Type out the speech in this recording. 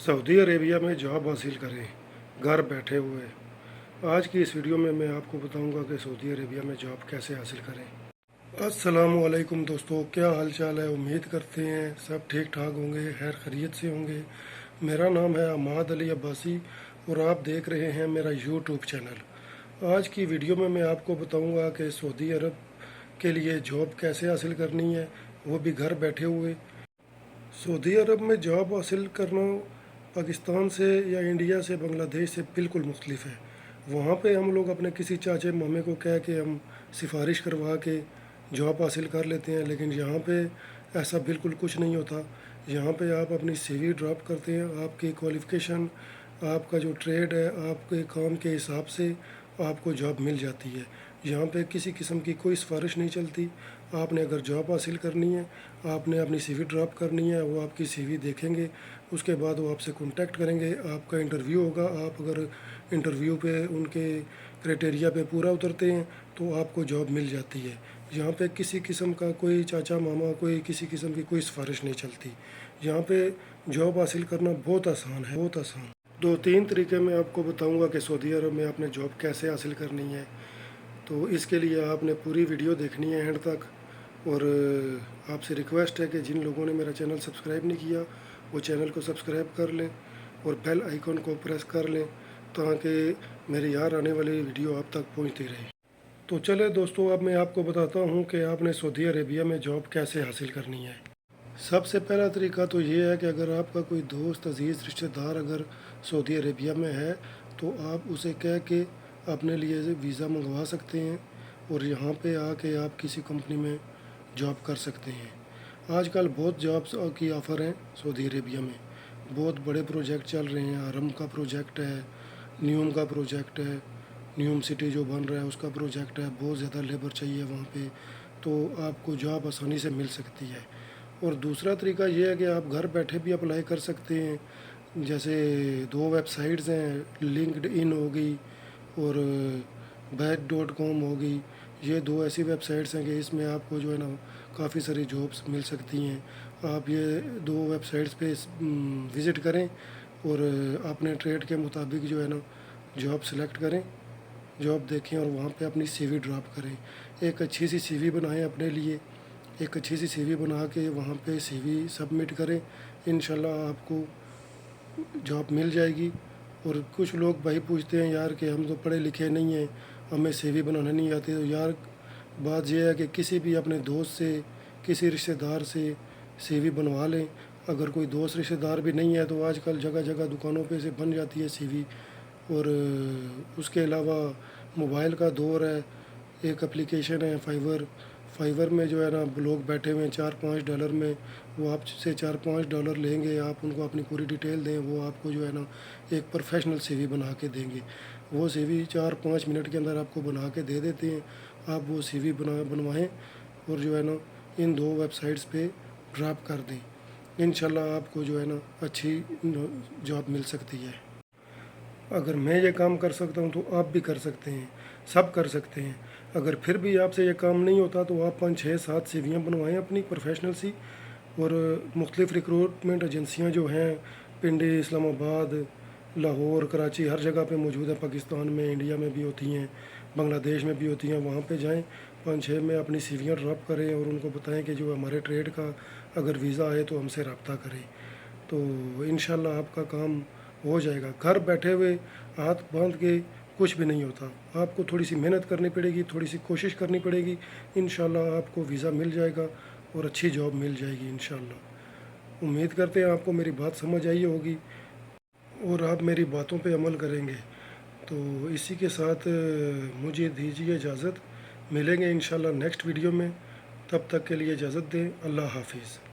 Saudi Arabia में job हासिल करें घर बैठे हुए। आज की इस वीडियो में मैं आपको बताऊंगा कि सऊदी अरेबिया में जॉब कैसे हासिल करें। अस्सलामु अलैकुम दोस्तों, क्या हाल चाल है। उम्मीद करते हैं सब ठीक ठाक होंगे, खैर खैरियत से होंगे। मेरा नाम है अमाद अली अब्बासी और आप देख रहे हैं मेरा यूट्यूब चैनल। आज की वीडियो में मैं आपको बताऊंगा कि सऊदी अरब के लिए जॉब कैसे हासिल करनी है, वो भी घर बैठे हुए। सऊदी अरब में जॉब हासिल करना पाकिस्तान से या इंडिया से, बांग्लादेश से बिल्कुल मुख्तलिफ है। वहाँ पे हम लोग अपने किसी चाचे मामे को कह के हम सिफारिश करवा के जॉब हासिल कर लेते हैं, लेकिन यहाँ पे ऐसा बिल्कुल कुछ नहीं होता। यहाँ पे आप अपनी सीवी ड्रॉप करते हैं, आपकी क्वालिफ़िकेशन, आपका जो ट्रेड है, आपके काम के हिसाब से आपको जॉब मिल जाती है। यहाँ पे किसी किस्म की कोई सिफारिश नहीं चलती। आपने अगर जॉब हासिल करनी है, आपने अपनी सीवी ड्रॉप करनी है, वो आपकी सीवी देखेंगे, उसके बाद वो आपसे कांटेक्ट करेंगे, आपका इंटरव्यू होगा। आप अगर इंटरव्यू पे उनके क्राइटेरिया पे पूरा उतरते हैं तो आपको जॉब मिल जाती है। यहाँ पे किसी किस्म का कोई चाचा मामा, कोई किसी किस्म की कोई सिफारिश नहीं चलती। यहाँ पे जॉब हासिल करना बहुत आसान है, बहुत आसान। दो तीन तरीके मैं आपको बताऊंगा कि सऊदी अरब में आपने जॉब कैसे हासिल करनी है। तो इसके लिए आपने पूरी वीडियो देखनी है एंड तक। और आपसे रिक्वेस्ट है कि जिन लोगों ने मेरा चैनल सब्सक्राइब नहीं किया वो चैनल को सब्सक्राइब कर लें और बेल आइकन को प्रेस कर लें, ताकि मेरी यार आने वाली वीडियो आप तक पहुंचती रहे। तो चले दोस्तों, अब मैं आपको बताता हूं कि आपने सऊदी अरेबिया में जॉब कैसे हासिल करनी है। सबसे पहला तरीका तो ये है कि अगर आपका कोई दोस्त, अजीज़, रिश्तेदार अगर सऊदी अरेबिया में है तो आप उसे कह के अपने लिए वीज़ा मंगवा सकते हैं और यहाँ पे आके आप किसी कंपनी में जॉब कर सकते हैं। आजकल बहुत जॉब्स की ऑफ़र हैं सऊदी अरेबिया में। बहुत बड़े प्रोजेक्ट चल रहे हैं। आरम का प्रोजेक्ट है, न्यूम का प्रोजेक्ट है, न्यूम सिटी जो बन रहा है उसका प्रोजेक्ट है। बहुत ज़्यादा लेबर चाहिए वहाँ पे, तो आपको जॉब आसानी से मिल सकती है। और दूसरा तरीका ये है कि आप घर बैठे भी अप्लाई कर सकते हैं। जैसे दो वेबसाइट्स हैं, लिंक्ड इन हो गई और बैच.com हो गई। ये दो ऐसी वेबसाइट्स हैं कि इसमें आपको जो है ना काफ़ी सारी जॉब्स मिल सकती हैं। आप ये दो वेबसाइट्स पे विज़िट करें और अपने ट्रेड के मुताबिक जो है ना जॉब सेलेक्ट करें, जॉब देखें और वहाँ पे अपनी सीवी ड्रॉप करें। एक अच्छी सी सीवी बनाएं अपने लिए, एक अच्छी सी सीवी बना के वहाँ पे सीवी सबमिट करें। इंशाल्लाह आपको जॉब मिल जाएगी। और कुछ लोग भाई पूछते हैं यार कि हम तो पढ़े लिखे नहीं हैं, हमें सीवी बनाना नहीं आती। तो यार बात यह है कि किसी भी अपने दोस्त से, किसी रिश्तेदार से सीवी बनवा लें। अगर कोई दोस्त रिश्तेदार भी नहीं है तो आजकल जगह जगह दुकानों पे से बन जाती है सीवी। और उसके अलावा मोबाइल का दौर है। एक एप्लीकेशन है फाइवर। फाइवर में जो है ना लोग बैठे हुए हैं $4-5 में, वो आपसे $4-5 लेंगे। आप उनको अपनी पूरी डिटेल दें, वो आपको जो है ना एक प्रोफेशनल सीवी बना के देंगे। वो सीवी 4-5 मिनट के अंदर आपको बना के दे देते हैं। आप वो सीवी बनवाएं और जो है ना इन दो वेबसाइट्स पे ड्रॉप कर दें। इंशाल्लाह आपको जो है ना अच्छी जॉब मिल सकती है। अगर मैं ये काम कर सकता हूँ तो आप भी कर सकते हैं, सब कर सकते हैं। अगर फिर भी आपसे ये काम नहीं होता तो आप 5-6-7 सीवियाँ बनवाएं अपनी प्रोफेशनल सी। और मुख्तलिफ़ रिक्रूटमेंट एजेंसियाँ जो हैं पिंडी, इस्लामाबाद, लाहौर, कराची, हर जगह पे मौजूद है। पाकिस्तान में, इंडिया में भी होती हैं, बांग्लादेश में भी होती हैं। वहाँ पे जाएं, 5-6 में अपनी सीवियाँ ड्रॉप करें और उनको बताएं कि जो हमारे ट्रेड का अगर वीज़ा आए तो हमसे रब्ता करें। तो इंशाल्लाह आपका काम हो जाएगा। घर बैठे हुए हाथ बांध के कुछ भी नहीं होता। आपको थोड़ी सी मेहनत करनी पड़ेगी, थोड़ी सी कोशिश करनी पड़ेगी। इंशाल्लाह आपको वीज़ा मिल जाएगा और अच्छी जॉब मिल जाएगी इंशाल्लाह। उम्मीद करते हैं आपको मेरी बात समझ आई होगी और आप मेरी बातों पे अमल करेंगे। तो इसी के साथ मुझे दीजिए इजाज़त। मिलेंगे इंशाल्लाह नेक्स्ट वीडियो में। तब तक के लिए इजाज़त दें। अल्लाह हाफिज़।